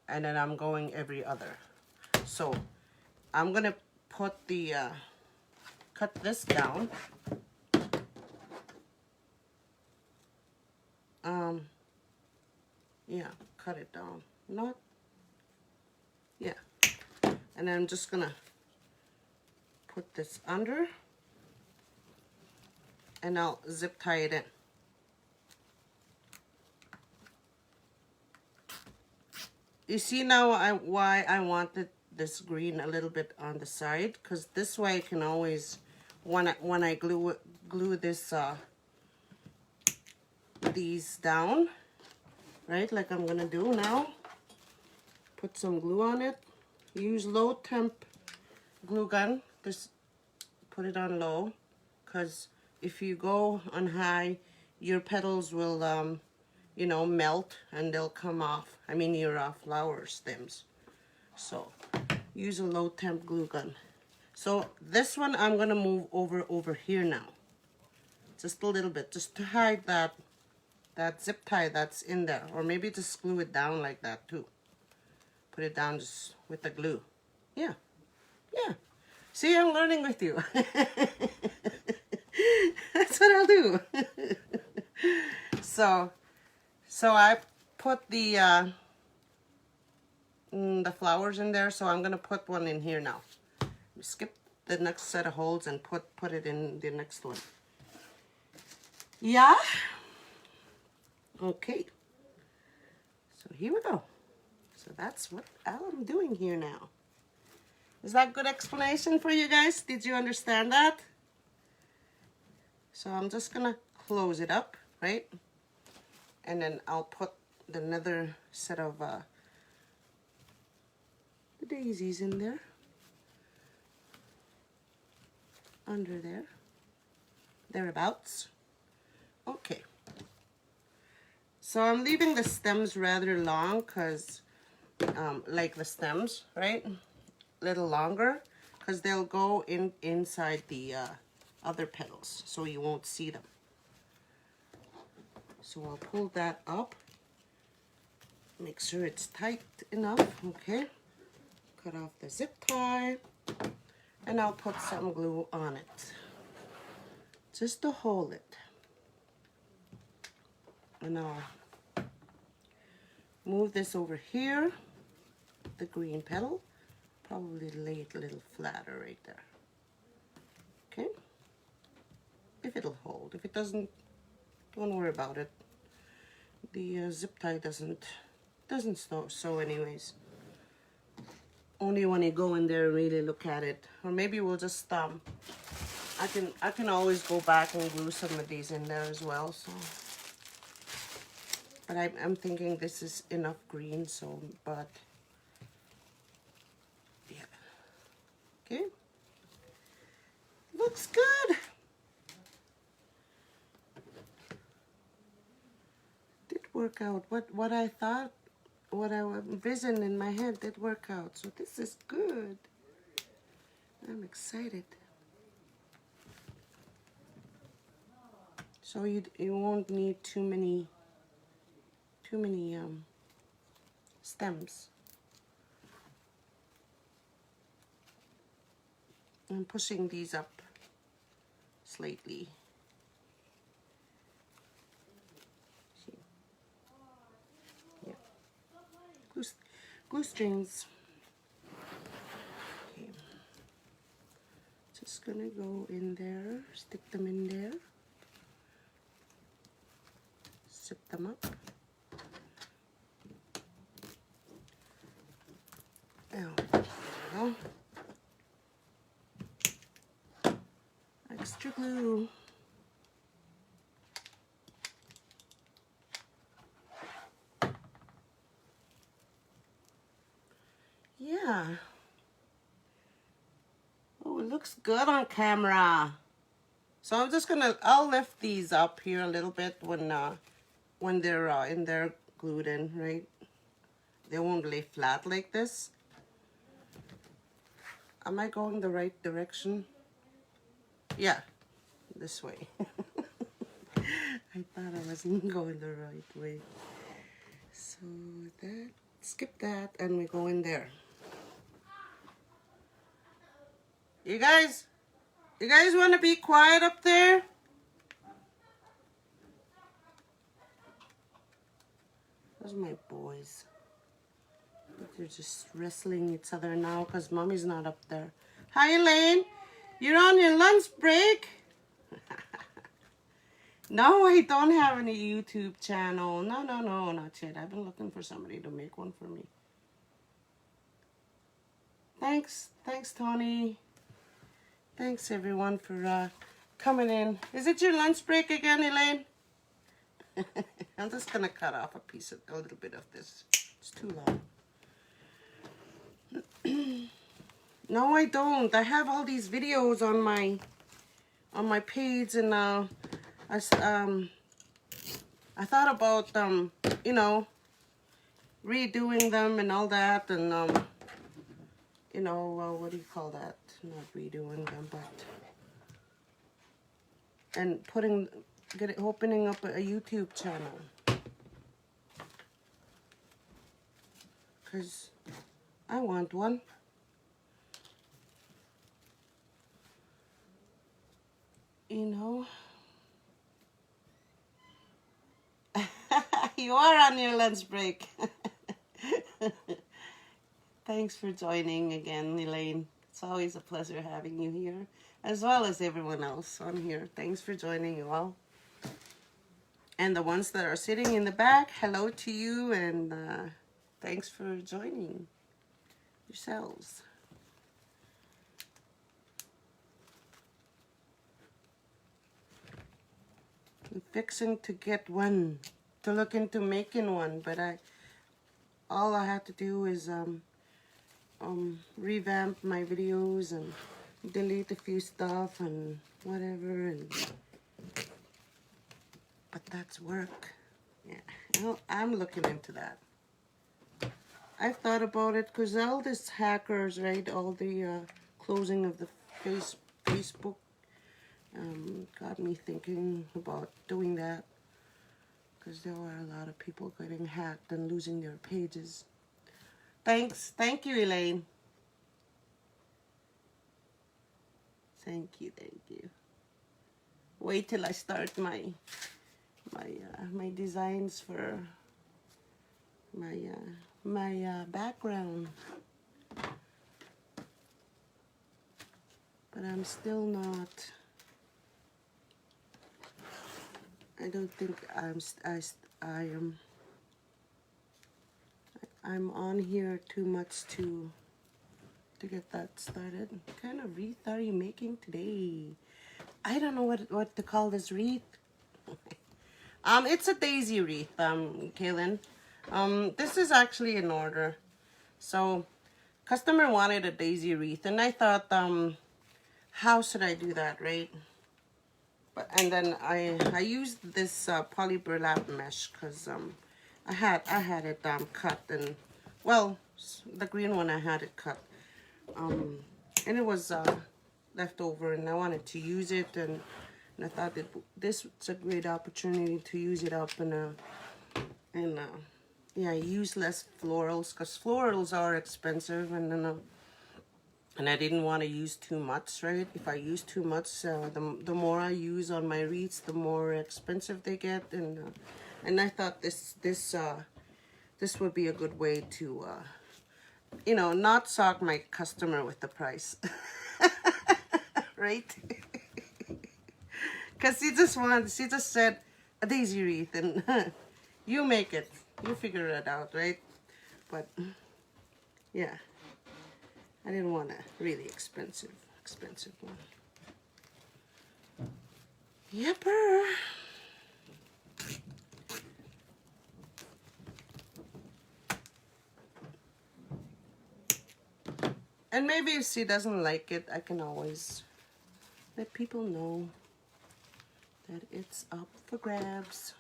and then I'm going every other. So I'm gonna put the cut this down. Yeah, cut it down. Yeah, and then I'm just gonna put this under, and I'll zip tie it in. You see now why I wanted this green a little bit on the side, because this way I can always, when I glue this these down, right, like I'm gonna do now, put some glue on it. Use low temp glue gun. Just put it on low, because if you go on high, your petals will, you know, melt and they'll come off. I mean, your flower stems. So use a low temp glue gun. So this one I'm gonna move over here now, just a little bit, just to hide that zip tie that's in there, or maybe just glue it down like that too. Put it down just with the glue. Yeah, yeah. See, I'm learning with you. That's what I'll do. So I put the flowers in there, so I'm gonna put one in here now. Skip the next set of holes and put it in the next one. Yeah. Okay. So here we go. So that's what I'm doing here now. Is that a good explanation for you guys? Did you understand that? So I'm just gonna close it up, right? And then I'll put another set of the daisies in there. Under there. Thereabouts. Okay. So I'm leaving the stems rather long, because like the stems, right? Little longer, because they'll go inside the other petals, so you won't see them. So I'll pull that up, make sure it's tight enough. Okay, cut off the zip tie, and I'll put some glue on it just to hold it. And I'll move this over here, the green petal. Probably lay it a little flatter right there. Okay? If it'll hold. If it doesn't, don't worry about it. The zip tie doesn't sew anyways. Only when you go in there and really look at it. Or maybe we'll just I can always go back and glue some of these in there as well. So, but I'm thinking this is enough green. So, but. Okay, looks good. Did work out. What I thought, what I envisioned in my head did work out. So this is good. I'm excited. So you won't need too many stems. I'm pushing these up slightly. See? Yeah. Glue strings. Okay. Just gonna go in there, stick them in there, zip them up. There we go. Extra glue. Yeah. Oh, it looks good on camera. So I'm just I'll lift these up here a little bit when they're in there glued in, right? They won't lay flat like this. Am I going the right direction? Yeah, this way. I thought I wasn't going the right way. So that, skip that, and we go in there. You guys want to be quiet up there? Those are my boys. They're just wrestling each other now because mommy's not up there. Hi, Elaine. You're on your lunch break? No, I don't have any YouTube channel. No, not yet. I've been looking for somebody to make one for me. Thanks, Tony. Thanks, everyone, for coming in. Is it your lunch break again, Elaine? I'm just gonna cut off a little bit of this. It's too long. No, I don't. I have all these videos on my page, and I thought about you know, redoing them and all that, and you know, what do you call that? Not redoing them, but and opening up a YouTube channel, because I want one. You know. You are on your lunch break. Thanks for joining again, Elaine. It's always a pleasure having you here, as well as everyone else on here. Thanks for joining you all. And the ones that are sitting in the back, hello to you, and thanks for joining yourselves. I'm fixing to get one, to look into making one, but all I have to do is revamp my videos and delete a few stuff and whatever, but that's work. Yeah, I'm looking into that. I've thought about it because all these hackers, right, all the closing of the Facebook got me thinking about doing that, because there were a lot of people getting hacked and losing their pages. Thank you, Elaine. Thank you. Wait till I start my designs for my background. But I'm still not. I don't think I'm on here too much to get that started. What kind of wreath are you making today? I don't know what to call this wreath. It's a daisy wreath, Kaylin. This is actually an order. So, customer wanted a daisy wreath, and I thought, how should I do that, right? And then I used this poly burlap mesh, because I had it cut, and well, the green one I had it cut, and it was left over, and I wanted to use it, and I thought that this was a great opportunity to use it up, and yeah, use less florals, because florals are expensive, and then and I didn't want to use too much, right? If I use too much, the more I use on my wreaths, the more expensive they get, and I thought this would be a good way to, you know, not shock my customer with the price, right? Because she just said a daisy wreath, and you make it, you figure it out, right? But yeah. I didn't want a really expensive one. Yepper. And maybe if she doesn't like it, I can always let people know that it's up for grabs.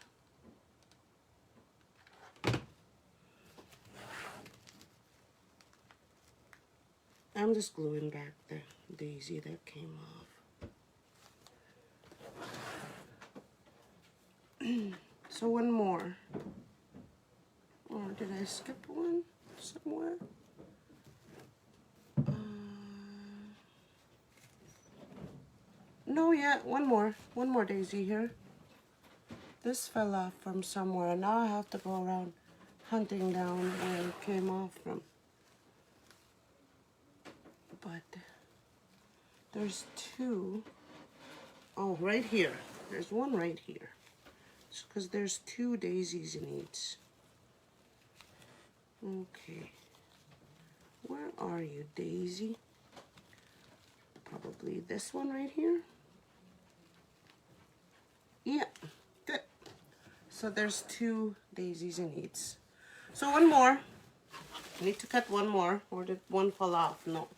I'm just gluing back the daisy that came off. So one more. Or did I skip one somewhere? No, yeah, one more daisy here. This fell off from somewhere. Now I have to go around hunting down where it came off from. But there's two. Oh, right here. There's one right here. It's because there's two daisies in each. Okay. Where are you, Daisy? Probably this one right here. Yeah, good. So there's two daisies in each. So one more. I need to cut one more, or did one fall off? No.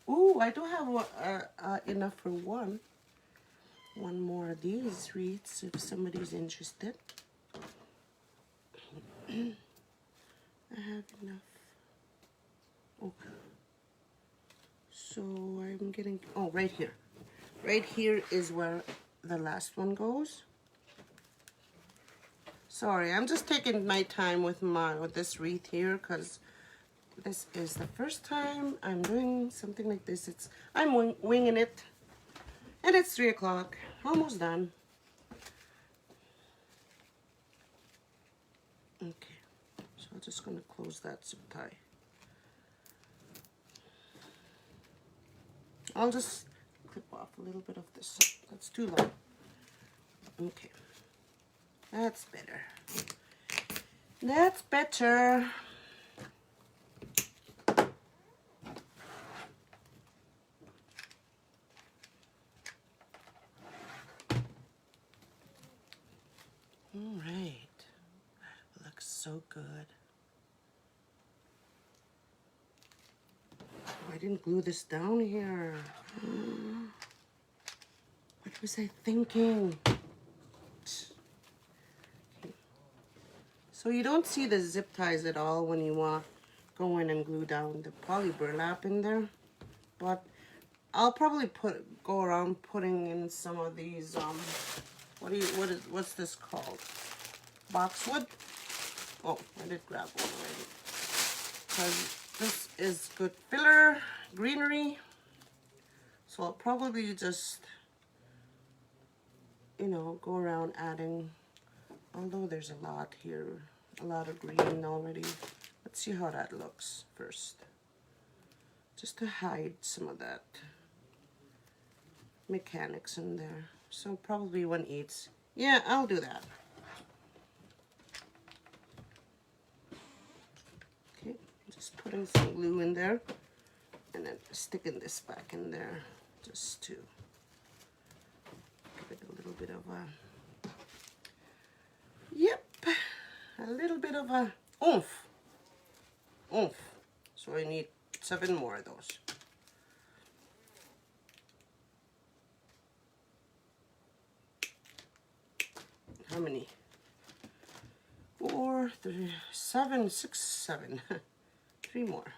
Ooh, I do have enough for one. One more of these wreaths if somebody's interested. I have enough. Okay. So I'm getting, oh, right here. Right here is where the last one goes. Sorry, I'm just taking my time with this wreath here because this is the first time I'm doing something like this. I'm winging it, and it's 3 o'clock, almost done. Okay, so I'm just gonna close that zip tie. I'll just clip off a little bit of this. That's too long. Okay, that's better. That's better. All right, looks so good. Oh, I didn't glue this down here. What was I thinking? Okay. So you don't see the zip ties at all when you go in and glue down the poly burlap in there, but I'll probably go around putting in some of these what's this called? Boxwood? Oh, I did grab one already. Because this is good filler, greenery. So I'll probably just, you know, go around adding, although there's a lot here, a lot of green already. Let's see how that looks first. Just to hide some of that mechanics in there. So probably 1/8. Yeah, I'll do that. Okay, just putting some glue in there and then sticking this back in there just to give it a little bit of a, yep, a little bit of a oomph. Oomph. So I need 7 more of those. How many? 4, 3, 7, 6, 7. 3 more.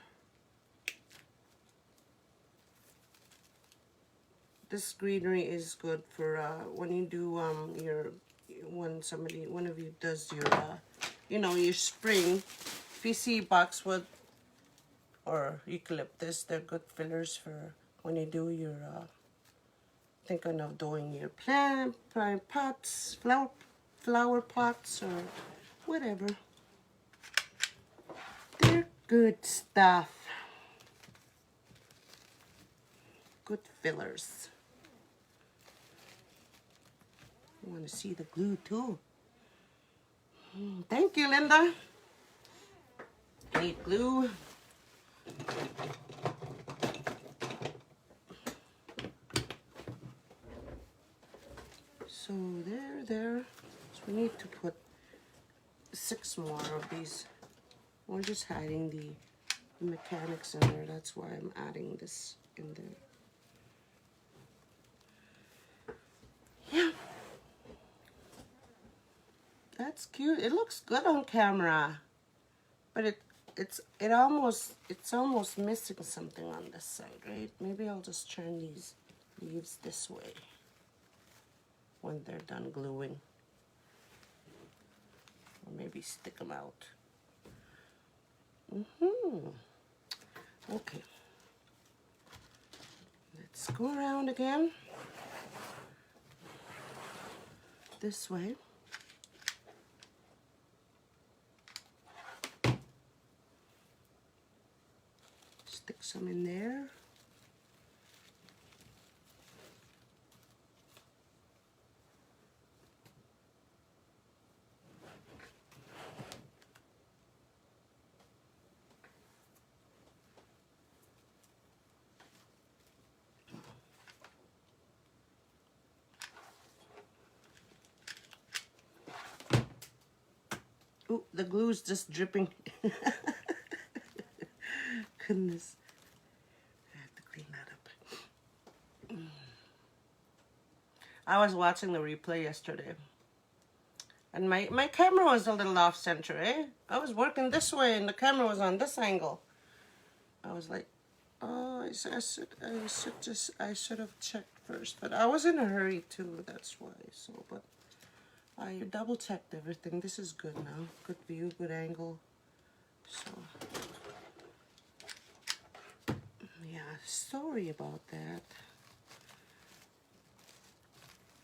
This greenery is good for when you do one of you does your you know, your spring. If you see boxwood or eucalyptus, they're good fillers for when you do your thinking of doing your plant pots, flower pots, or whatever. They're good stuff. Good fillers. I want to see the glue too. Thank you, Linda. Need glue. So there. So we need to put 6 more of these. We're just hiding the mechanics in there. That's why I'm adding this in there. Yeah. That's cute. It looks good on camera. But it's almost missing something on this side, right? Maybe I'll just turn these leaves this way when they're done gluing. Or maybe stick them out. Okay. Let's go around again. This way. Stick some in there. Oh, the glue's just dripping. Goodness. I have to clean that I was watching the replay yesterday. And my camera was a little off center, eh? I was working this way and the camera was on this angle. I was like, oh, I should have checked first. But I was in a hurry too, that's why. So, but I double checked everything. This is good now. Good view, good angle. So, yeah, sorry about that.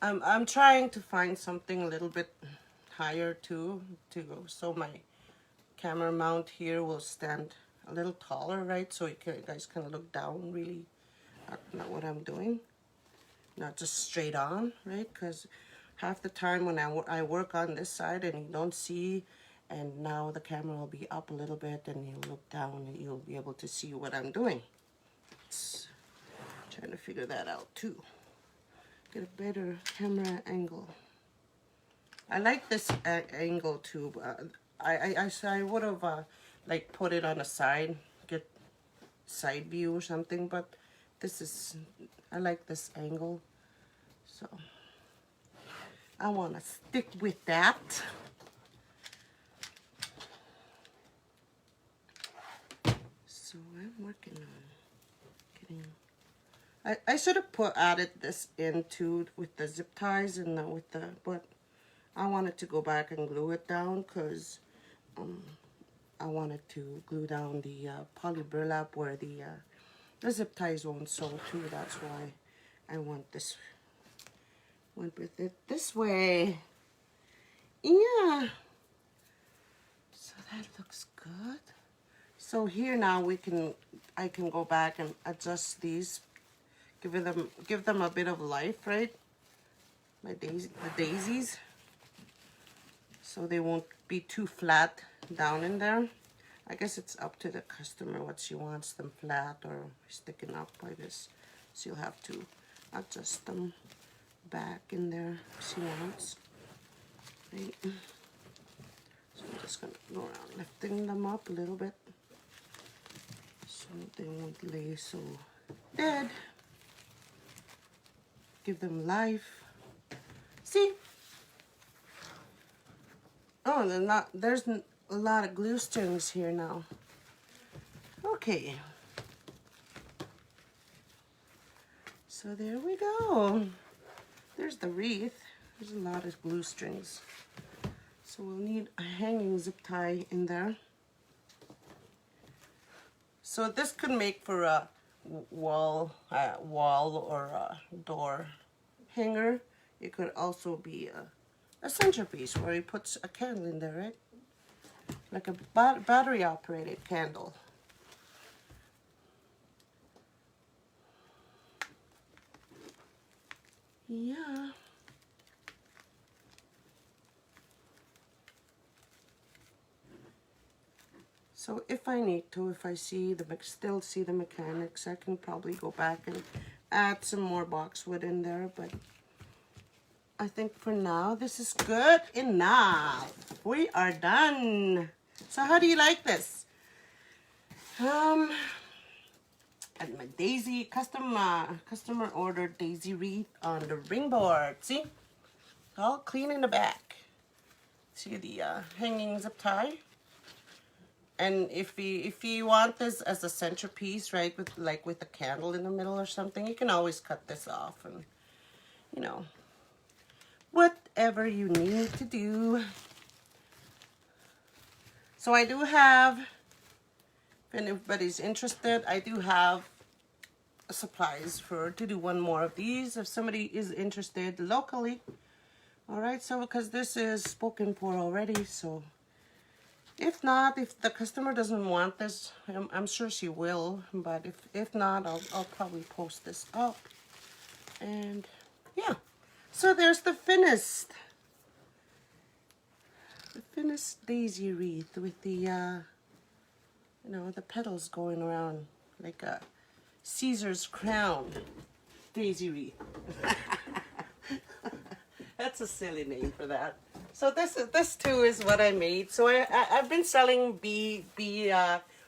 I'm trying to find something a little bit higher too, so my camera mount here will stand a little taller, right? So you guys can look down really at what I'm doing, not just straight on, right? Because half the time when I work on this side and you don't see, and now the camera will be up a little bit and you look down and you'll be able to see what I'm doing. It's trying to figure that out too. Get a better camera angle. I like this angle too. I would have like put it on a side, get side view or something, but this is, I like this angle, so I want to stick with that. So I'm working on getting, I should have added this into with the zip ties and with the, but I wanted to go back and glue it down because I wanted to glue down the poly burlap where the zip ties won't sew too. That's why I went with it this way. Yeah. So that looks good. So here now I can go back and adjust these, give them a bit of life, right? The daisies, so they won't be too flat down in there. I guess it's up to the customer what she wants, them flat or sticking up, I guess. So you'll have to adjust them back in there if she wants. Right? So I'm just gonna go around lifting them up a little bit so they won't lay so dead. Give them life. See? Oh, there's a lot of glue strings here now. Okay. So there we go. There's the wreath. There's a lot of glue strings. So we'll need a hanging zip tie in there. So this could make for a wall or a door hanger. It could also be a centerpiece where he puts a candle in there, right? Like a battery operated candle. Yeah. So if I need to, if I still see the mechanics, I can probably go back and add some more boxwood in there, but I think for now this is good enough. We are done. So how do you like this? And my daisy customer ordered daisy wreath on the ring board. See, all clean in the back. See the hanging zip tie. And if you want this as a centerpiece, right, with a candle in the middle or something, you can always cut this off and, you know, whatever you need to do. So I do have, if anybody's interested, I do have supplies to do one more of these if somebody is interested locally. All right, so because this is spoken for already, so if not, if the customer doesn't want this, I'm sure she will, but if not, I'll probably post this up. And yeah, so there's the finished daisy wreath with the you know, the petals going around like a Caesar's crown daisy wreath. That's a silly name for that. So this too is what I made. So I've been selling bee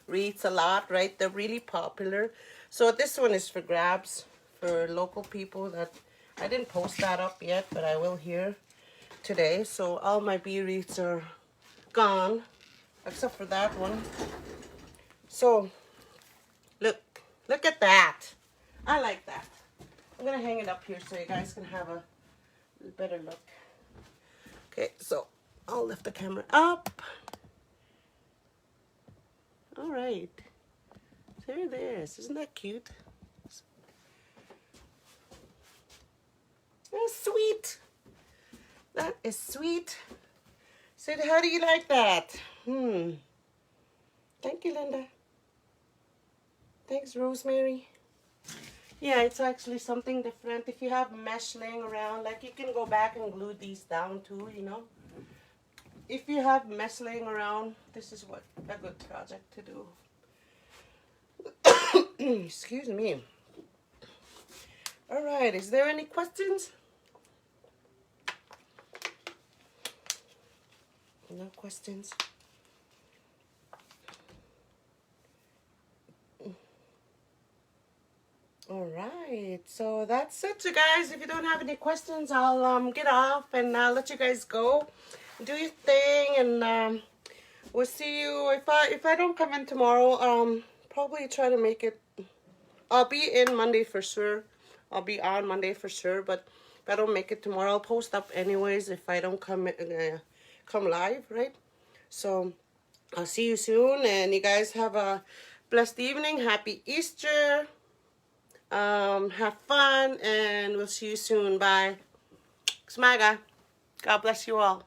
wreaths a lot, right? They're really popular. So this one is for grabs for local people that I didn't post that up yet, but I will here today. So all my bee wreaths are gone, except for that one. So look at that. I like that. I'm gonna hang it up here so you guys can have a better look. Okay, so I'll lift the camera up. All right, there it is. Isn't that cute? That's sweet. That is sweet. Sid, how do you like that? Thank you, Linda. Thanks, Rosemary. Yeah, it's actually something different. If you have mesh laying around, like you can go back and glue these down too, you know. If you have mesh laying around, this is what a good project to do. Excuse me. All right, is there any questions? No questions. All right, so that's it, you guys. If you don't have any questions, I'll get off and I'll let you guys go. Do your thing, and we'll see you. If I don't come in tomorrow, probably try to make it. I'll be in Monday for sure. I'll be on Monday for sure, but if I don't make it tomorrow, I'll post up anyways if I don't come live, right? So I'll see you soon, and you guys have a blessed evening. Happy Easter. Have fun, and we'll see you soon. Bye. Smaga. God bless you all.